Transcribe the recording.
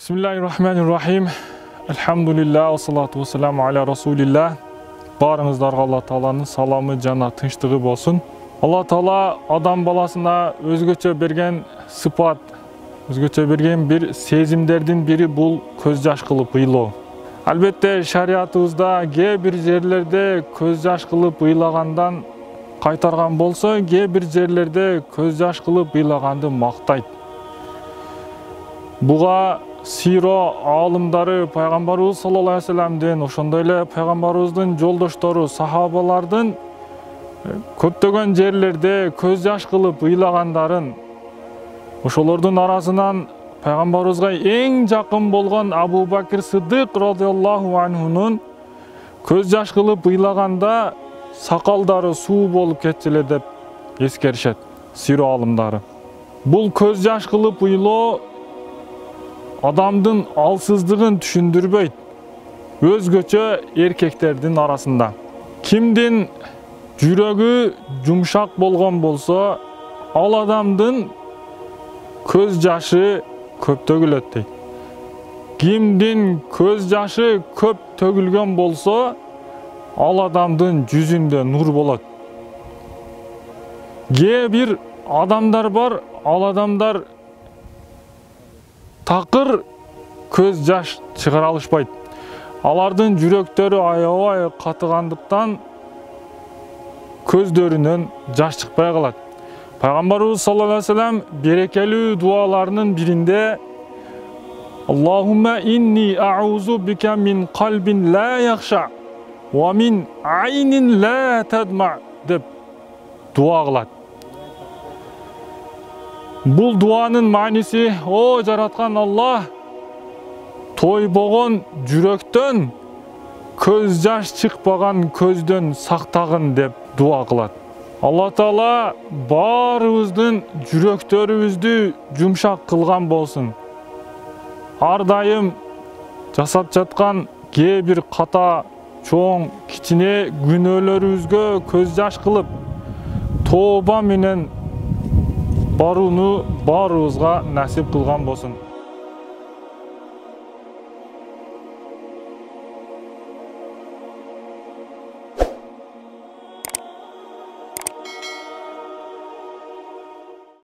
Bismillahirrahmanirrahim. Elhamdülillah, salatu vesselamu ala Rasulillah. Barыңыздарга Алла Тааланын саламы жана тынчтыгы болсун. Алла Таала адам баласына өзгөчө берген сыпат, өзгөчө берген бир сезимдердин бири бул көз жаш кылып ыйлоо. Албетте шариятыбызда кээ бир жерлерде көз жаш кылып ыйлагандан кайтарган болсо, кээ бир жерлерде көз жаш кылып ыйлаганды мактайт. Буга сиро алымдары пайгамбарыбыз саллаллаху алейхи вассаламдын, ошондой эле пайгамбарыбыздын жолдоштору, сахабалардын көптөгөн жерлерде көз жаш кылып ыйлагандарын, ошолордун арасынан пайгамбарыбызга эң жакын болгон Абу Бакир Сыддык радыйаллаху анхунун көз жаш кылып ыйлаганда сакалдары суу болуп кетчү эле деп эскеришет сиро алымдары. Бул көз жаш кылып ыйлоо адамдын алсыздыгын түшүндүрбөйт. Өзгөчө эркектердин арасында. Кимдин жүрөгү жумшак болгон болсо, ал адамдын көз жашы көп төгүлөт дейт. Кимдин көз жашы көп төгүлгөн болсо, ал адамдын жүзүндө нур болот. Кээ бир адамдар бар, ал адамдар такыр көз жаш чыгара алышпайт. Алардын жүрөктөрү аябай катыгандыктан көздөрүнөн жаш чыкпай калат. Пайгамбарыбыз саллаллаху алейхи вассалам берекелүү дуаларынын биринде Аллахумма инни а'узу бика мин калбин ла яхша ва мин айнин ла тадма деп дуа кылат. Бул дуанын мааниси: о жараткан Аллах, тойбогон жүрөктөн, көз жаш чыкпаган көздөн сактагын деп дуа кылат. Алла Таала баарыбыздын жүрөктөрүбүздү жумшак кылган болсун. Ар дайым жасап жаткан кээ бир ката, чоң, кичине күнөөлөрүбүзгө көз жаш кылып, тооба менен барууну баарыбызга насип кылган болсун.